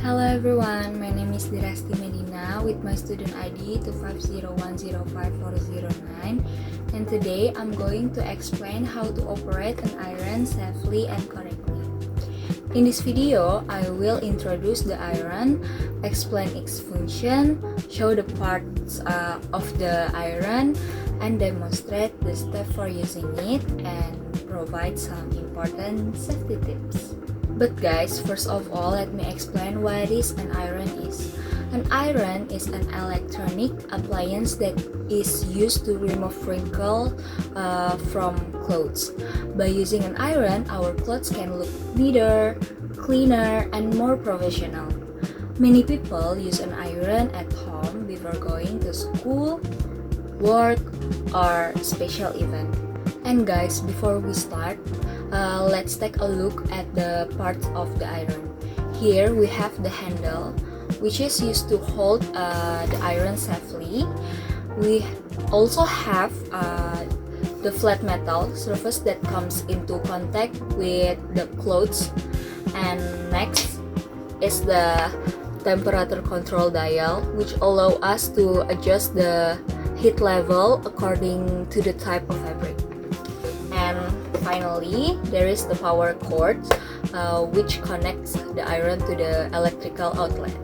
Hello everyone, my name is Dirasti Medina with my student ID 250105409, and today I'm going to explain how to operate an iron safely and correctly. In this video, I will introduce the iron, explain its function, show the parts of the iron, and demonstrate the step for using it, and provide some important safety tips. But guys, first of all, let me explain what an iron is. An iron is an electronic appliance that is used to remove wrinkles from clothes. By using an iron, our clothes can look neater, cleaner, and more professional. Many people use an iron at home before going to school, work, or special event. And guys, before we start, let's take a look at the parts of the iron. Here we have the handle, which is used to hold the iron safely. We also have the flat metal surface that comes into contact with the clothes. And next is the temperature control dial, which allow us to adjust the heat level according to the type of fabric. And finally, there is the power cord, which connects the iron to the electrical outlet.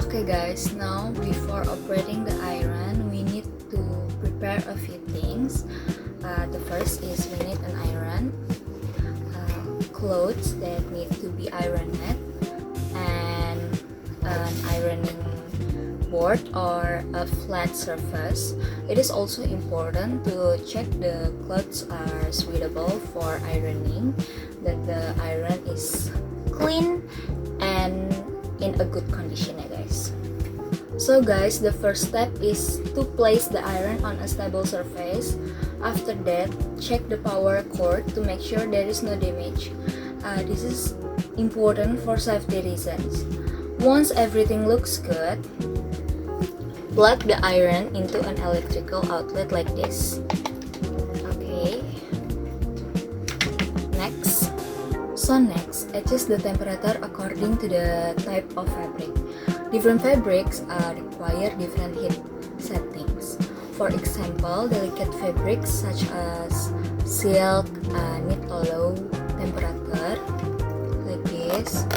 Okay guys, now before operating the iron, we need to prepare a few things. The first is we need an iron, clothes that need to be ironed, and an ironing board or a flat surface. It is also important to check the clothes are suitable for ironing, that the iron is clean and in a good condition, guys. So guys, the first step is to place the iron on a stable surface. After that, check the power cord to make sure there is no damage. This is important for safety reasons. Once everything looks good, plug the iron into an electrical outlet like this. Okay. Next, adjust the temperature according to the type of fabric. Different fabrics require different heat settings. For example, delicate fabrics such as silk need a low temperature like this.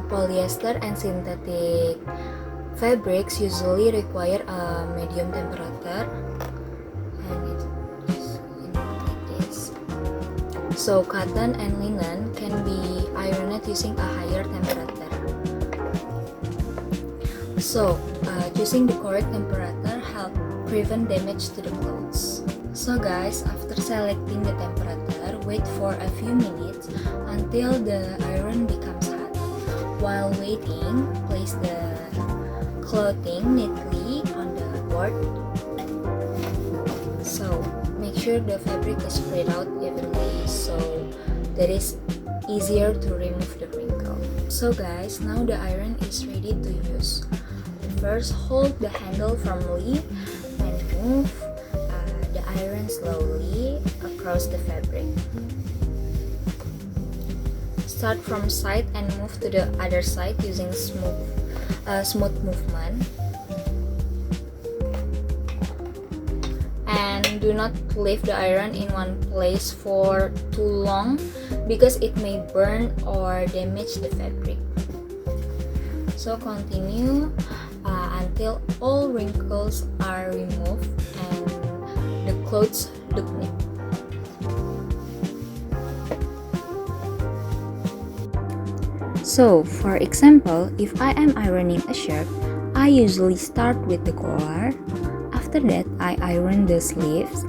Polyester and synthetic fabrics usually require a medium temperature, and it's like this. So cotton and linen can be ironed using a higher temperature. So choosing the correct temperature helps prevent damage to the clothes. So guys, after selecting the temperature, wait for a few minutes until the iron becomes hot. While waiting, place the clothing neatly on the board. So make sure the fabric is spread out evenly so that is easier to remove the wrinkle. So guys, now the iron is ready to use. First, hold the handle firmly and move the iron slowly across the fabric. Start from side and move to the other side using smooth movement. And do not leave the iron in one place for too long because it may burn or damage the fabric. So continue until all wrinkles are removed and the clothes look neat. So, for example, if I am ironing a shirt, I usually start with the collar. After that, I iron the sleeves,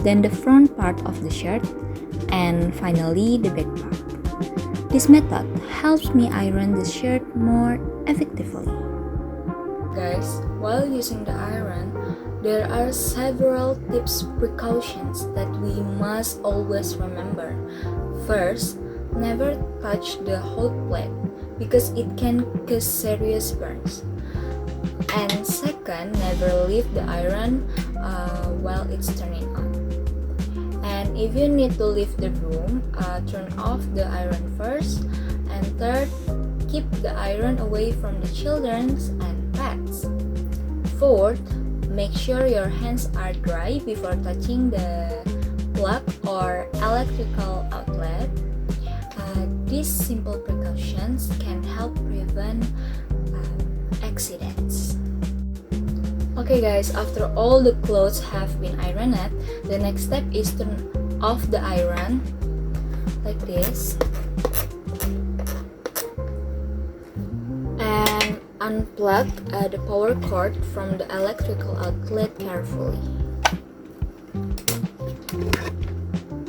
then the front part of the shirt, and finally the back part. This method helps me iron the shirt more effectively. Guys, while using the iron, there are several precautions that we must always remember. First, never touch the hot plate because it can cause serious burns. And second, never leave the iron while it's turning on. And if you need to leave the room, turn off the iron first. And third, keep the iron away from the children and pets. Fourth, make sure your hands are dry before touching the plug or electrical outlet. These simple precautions can help prevent accidents. Okay guys, after all the clothes have been ironed, the next step is turn off the iron like this and unplug the power cord from the electrical outlet carefully.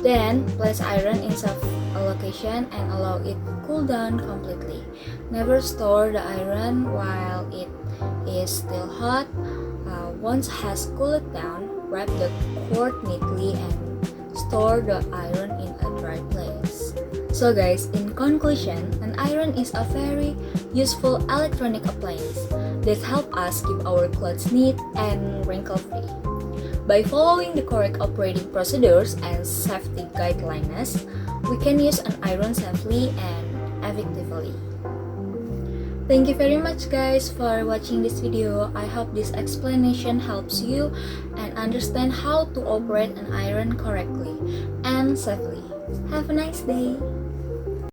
Then place iron inside a location and allow it to cool down completely. Never store the iron while it is still hot. Once has cooled down, wrap the cord neatly and store the iron in a dry place. So guys, in conclusion, an iron is a very useful electronic appliance that help us keep our clothes neat and wrinkle-free. By following the correct operating procedures and safety guidelines, we can use an iron safely and effectively. Thank you very much guys for watching this video. I hope this explanation helps you and understand how to operate an iron correctly and safely. Have a nice day!